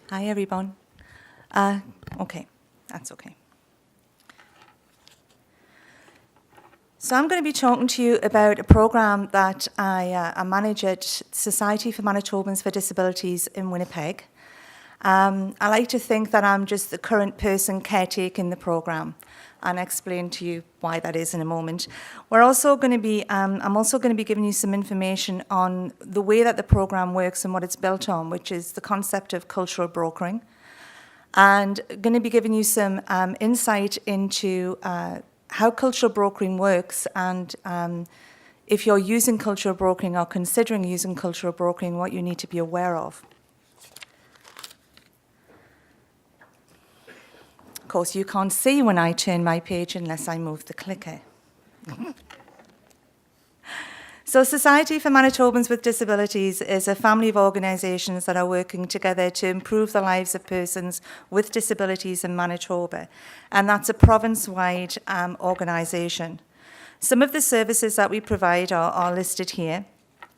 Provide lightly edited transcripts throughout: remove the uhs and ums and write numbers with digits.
Hi, everyone. Okay, that's okay. So I'm going to be talking to you about a program that I manage at Society for Manitobans for Disabilities in Winnipeg. I like to think that I'm just the current person caretaking the program, and I'll explain to you why that is in a moment. I'm also going to be giving you some information on the way that the program works and what it's built on, which is the concept of cultural brokering, and going to be giving you some insight into how cultural brokering works, and if you're using cultural brokering or considering using cultural brokering, what you need to be aware of. Of course, you can't see when I turn my page unless I move the clicker. So Society for Manitobans with Disabilities is a family of organisations that are working together to improve the lives of persons with disabilities in Manitoba. And that's a province-wide organisation. Some of the services that we provide are listed here.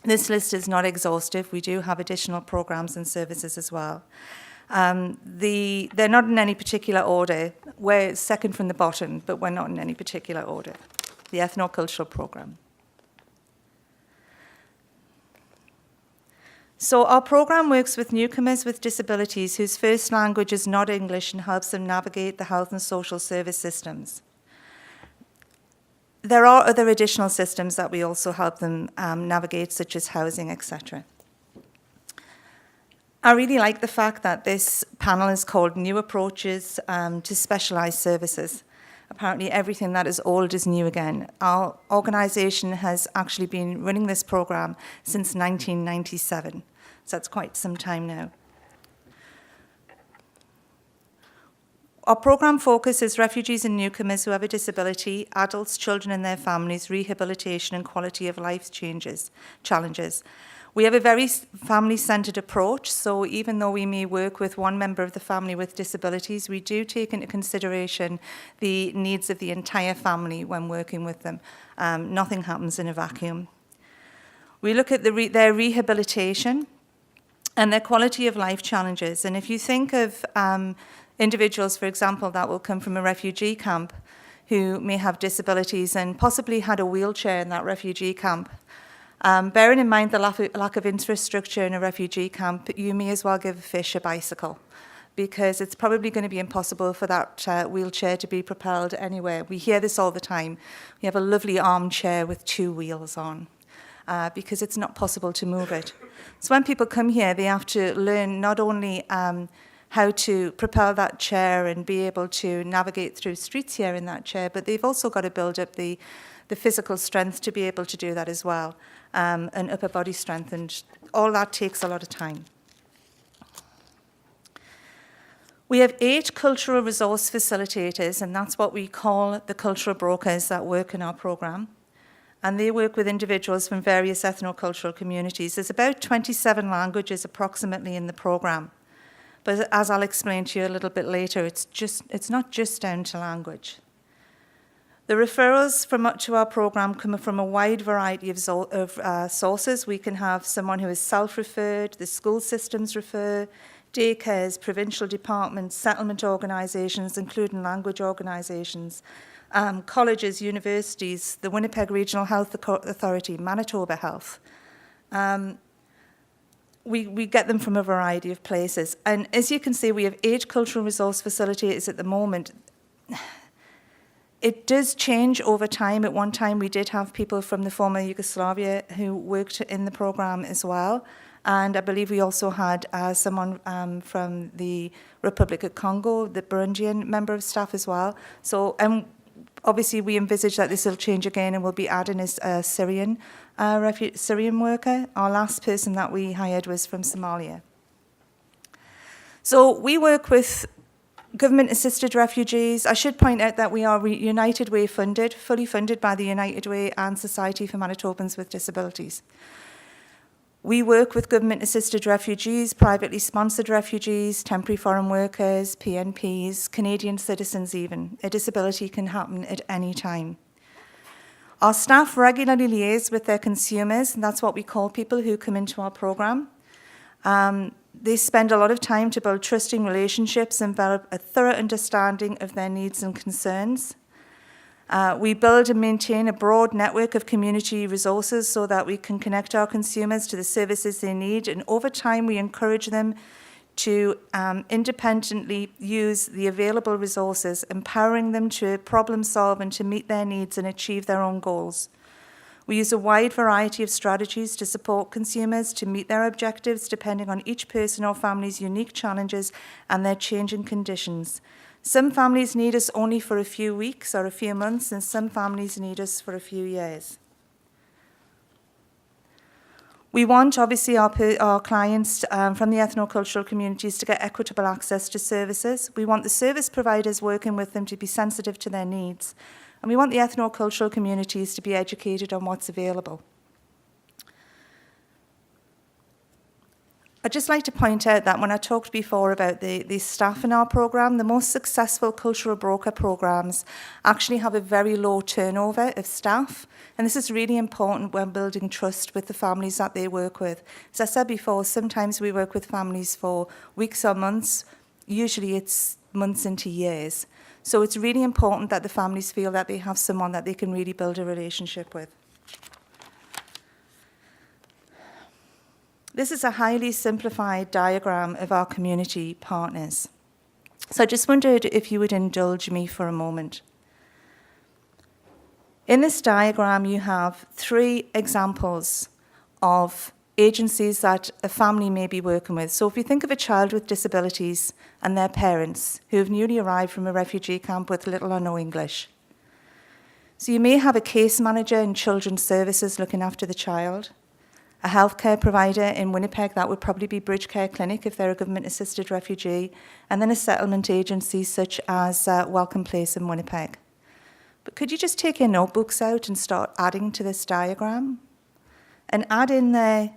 This list is not exhaustive. We do have additional programmes and services as well. They're not in any particular order. We're second from the bottom, but we're not in any particular order. The Ethno-Cultural programme. So our program works with newcomers with disabilities whose first language is not English and helps them navigate the health and social service systems. There are other additional systems that we also help them navigate, such as housing, etc. I really like the fact that this panel is called New Approaches to Specialised Services. Apparently everything that is old is new again. Our organisation has actually been running this programme since 1997, so that's quite some time now. Our programme focuses refugees and newcomers who have a disability, adults, children and their families, rehabilitation and quality of life challenges. We have a very family-centred approach, so even though we may work with one member of the family with disabilities, we do take into consideration the needs of the entire family when working with them. Nothing happens in a vacuum. We look at their rehabilitation and their quality of life challenges. And if you think of individuals, for example, that will come from a refugee camp who may have disabilities and possibly had a wheelchair in that refugee camp, bearing in mind the lack of infrastructure in a refugee camp, you may as well give a fish a bicycle, because it's probably going to be impossible for that wheelchair to be propelled anywhere. We hear this all the time. We have a lovely armchair with 2 wheels on, because it's not possible to move it. So when people come here, they have to learn not only how to propel that chair and be able to navigate through streets here in that chair, but they've also got to build up the physical strength to be able to do that as well, and upper body strength, and all that takes a lot of time. We have 8 cultural resource facilitators, and that's what we call the cultural brokers that work in our programme. And they work with individuals from various ethno-cultural communities. There's about 27 languages approximately in the programme. But as I'll explain to you a little bit later, it's not just down to language. The referrals to our programme come from a wide variety of sources. We can have someone who is self-referred, the school systems refer, daycares, provincial departments, settlement organisations, including language organisations, colleges, universities, the Winnipeg Regional Health Authority, Manitoba Health. We get them from a variety of places. And as you can see, we have 8 cultural resource facilitators at the moment. It does change over time. At one time, we did have people from the former Yugoslavia who worked in the programme as well. And I believe we also had someone from the Republic of Congo, the Burundian member of staff as well. So obviously, we envisage that this will change again, and we'll be adding a Syrian worker. Our last person that we hired was from Somalia. So we work with government-assisted refugees. I should point out that we are United Way funded, fully funded by the United Way and Society for Manitobans with Disabilities. We work with government-assisted refugees, privately sponsored refugees, temporary foreign workers, PNPs, Canadian citizens even. A disability can happen at any time. Our staff regularly liaise with their consumers, and that's what we call people who come into our programme. They spend a lot of time to build trusting relationships and develop a thorough understanding of their needs and concerns. We build and maintain a broad network of community resources so that we can connect our consumers to the services they need, and over time we encourage them to independently use the available resources, empowering them to problem solve and to meet their needs and achieve their own goals. We use a wide variety of strategies to support consumers to meet their objectives depending on each person or family's unique challenges and their changing conditions. Some families need us only for a few weeks or a few months, and some families need us for a few years. We want, obviously, our clients from the ethno-cultural communities to get equitable access to services. We want the service providers working with them to be sensitive to their needs. And we want the ethno-cultural communities to be educated on what's available. I'd just like to point out that when I talked before about the staff in our programme, the most successful cultural broker programmes actually have a very low turnover of staff. And this is really important when building trust with the families that they work with. As I said before, sometimes we work with families for weeks or months. Usually it's months into years. So it's really important that the families feel that they have someone that they can really build a relationship with. This is a highly simplified diagram of our community partners. So I just wondered if you would indulge me for a moment. In this diagram, you have 3 examples of agencies that a family may be working with. So if you think of a child with disabilities and their parents who have newly arrived from a refugee camp with little or no English. So you may have a case manager in children's services looking after the child, a healthcare provider in Winnipeg, that would probably be Bridge Care Clinic if they're a government-assisted refugee, and then a settlement agency such as Welcome Place in Winnipeg. But could you just take your notebooks out and start adding to this diagram? And add in there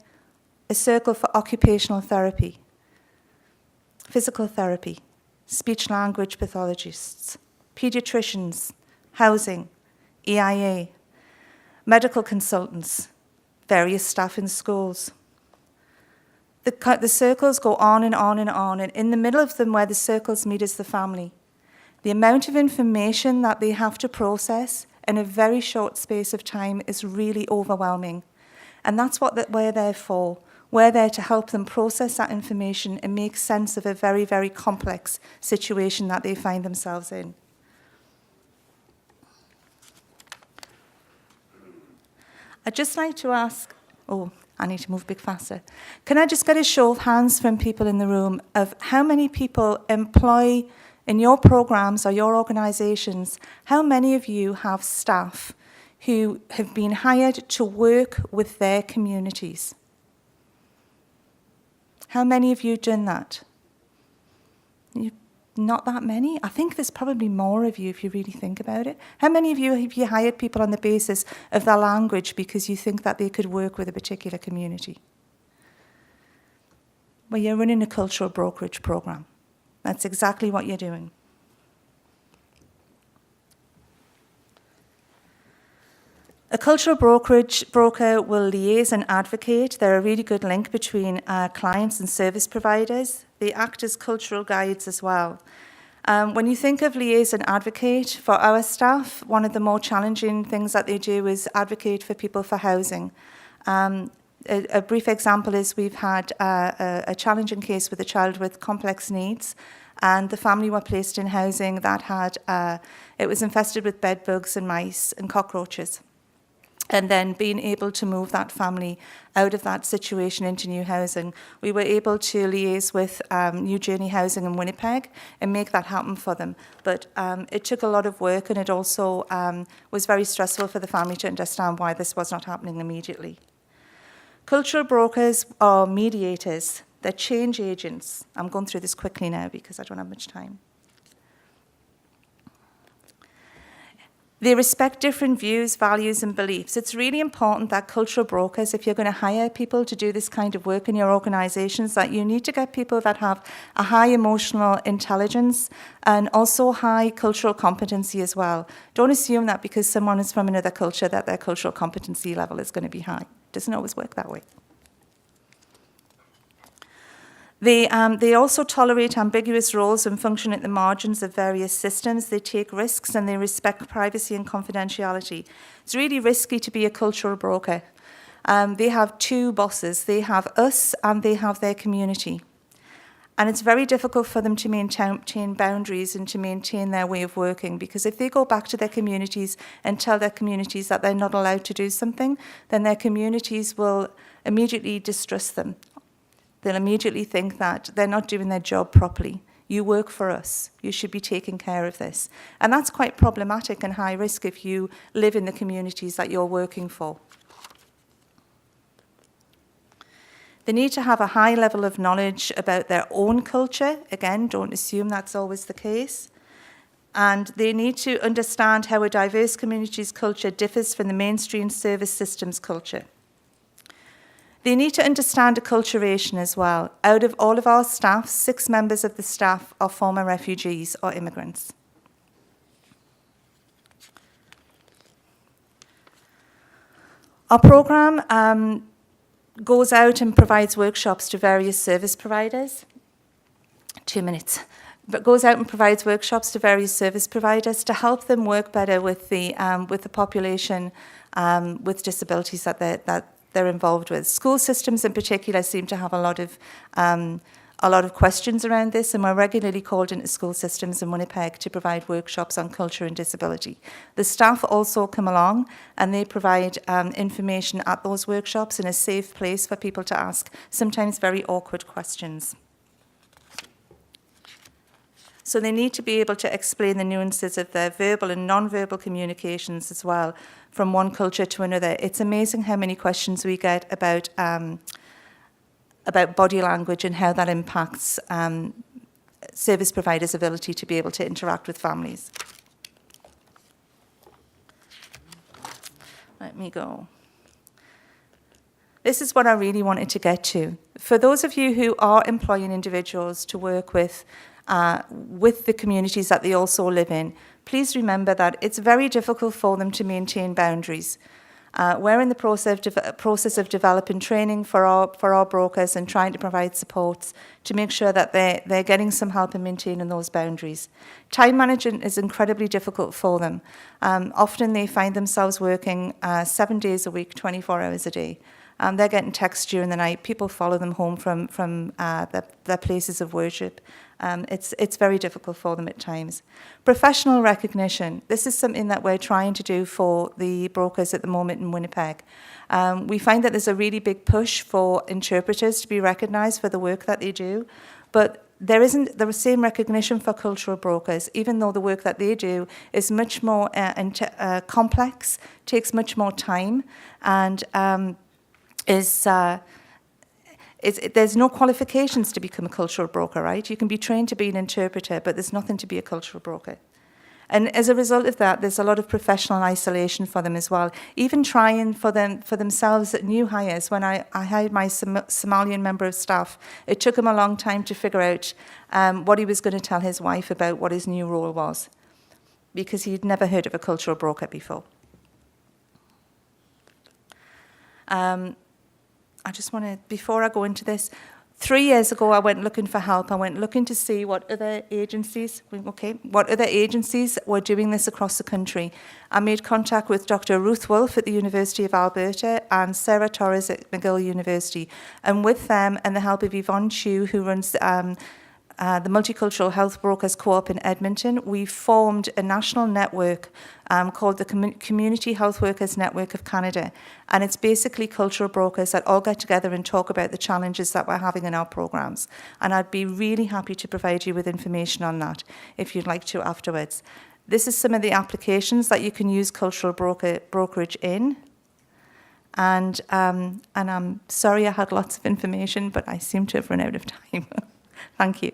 a circle for occupational therapy, physical therapy, speech-language pathologists, paediatricians, housing, EIA, medical consultants, various staff in schools. The circles go on and on and on, and in the middle of them where the circles meet is the family. The amount of information that they have to process in a very short space of time is really overwhelming. And that's what we're there for. We're there to help them process that information and make sense of a very, very complex situation that they find themselves in. I'd just like to ask, I need to move a bit faster. Can I just get a show of hands from people in the room of how many people employ in your programs or your organisations, how many of you have staff who have been hired to work with their communities? How many of you have done that? Not that many? I think there's probably more of you if you really think about it. How many of you have you hired people on the basis of their language because you think that they could work with a particular community? Well, you're running a cultural brokerage program. That's exactly what you're doing. A cultural broker will liaise and advocate. They're a really good link between clients and service providers. They act as cultural guides as well. When you think of liaise and advocate, for our staff, one of the more challenging things that they do is advocate for people for housing. A brief example is we've had a challenging case with a child with complex needs, and the family were placed in housing that had, it was infested with bed bugs and mice and cockroaches. And then being able to move that family out of that situation into new housing, we were able to liaise with New Journey Housing in Winnipeg and make that happen for them. But it took a lot of work, and it also was very stressful for the family to understand why this was not happening immediately. Cultural brokers are mediators. They're change agents. I'm going through this quickly now because I don't have much time. They respect different views, values, and beliefs. It's really important that cultural brokers, if you're going to hire people to do this kind of work in your organisations, that you need to get people that have a high emotional intelligence and also high cultural competency as well. Don't assume that because someone is from another culture that their cultural competency level is going to be high. It doesn't always work that way. They also tolerate ambiguous roles and function at the margins of various systems. They take risks and they respect privacy and confidentiality. It's really risky to be a cultural broker. They have two bosses. They have us and they have their community. And it's very difficult for them to maintain boundaries and to maintain their way of working, because if they go back to their communities and tell their communities that they're not allowed to do something, then their communities will immediately distrust them. They'll immediately think that they're not doing their job properly. You work for us. You should be taking care of this. And that's quite problematic and high risk if you live in the communities that you're working for. They need to have a high level of knowledge about their own culture. Again, don't assume that's always the case. And they need to understand how a diverse community's culture differs from the mainstream service system's culture. They need to understand acculturation as well. Out of all of our staff, 6 members of the staff are former refugees or immigrants. Our programme goes out and provides workshops to various service providers. 2 minutes. But goes out and provides workshops to various service providers to help them work better with the population with disabilities that they're involved with. School systems in particular seem to have a lot of questions around this, and we're regularly called into school systems in Winnipeg to provide workshops on culture and disability. The staff also come along and they provide information at those workshops in a safe place for people to ask sometimes very awkward questions. So they need to be able to explain the nuances of their verbal and non-verbal communications as well, from one culture to another. It's amazing how many questions we get about body language and how that impacts service providers' ability to be able to interact with families. Let me go. This is what I really wanted to get to. For those of you who are employing individuals to work with the communities that they also live in, please remember that it's very difficult for them to maintain boundaries. We're in the process of developing training for our brokers and trying to provide supports to make sure that they're getting some help in maintaining those boundaries. Time management is incredibly difficult for them. Often they find themselves working 7 days a week, 24 hours a day. They're getting texts during the night. People follow them home from their places of worship. It's very difficult for them at times. Professional recognition. This is something that we're trying to do for the brokers at the moment in Winnipeg. We find that there's a really big push for interpreters to be recognised for the work that they do, but there isn't the same recognition for cultural brokers, even though the work that they do is much more complex, takes much more time, and there's no qualifications to become a cultural broker, right? You can be trained to be an interpreter, but there's nothing to be a cultural broker. And as a result of that, there's a lot of professional isolation for them as well. Even trying for themselves, new hires. When I hired my Somalian member of staff, it took him a long time to figure out what he was going to tell his wife about what his new role was, because he'd never heard of a cultural broker before. I just want to, before I go into this, 3 years ago I went looking for help. I went looking to see what other agencies were doing this across the country. I made contact with Dr. Ruth Wolfe at the University of Alberta and Sarah Torres at McGill University. And with them and the help of Yvonne Chu, who runs the Multicultural Health Brokers Co-op in Edmonton, we formed a national network called the Community Health Workers Network of Canada. And it's basically cultural brokers that all get together and talk about the challenges that we're having in our programs. And I'd be really happy to provide you with information on that if you'd like to afterwards. This is some of the applications that you can use cultural brokerage in. And I'm sorry I had lots of information, but I seem to have run out of time. Thank you.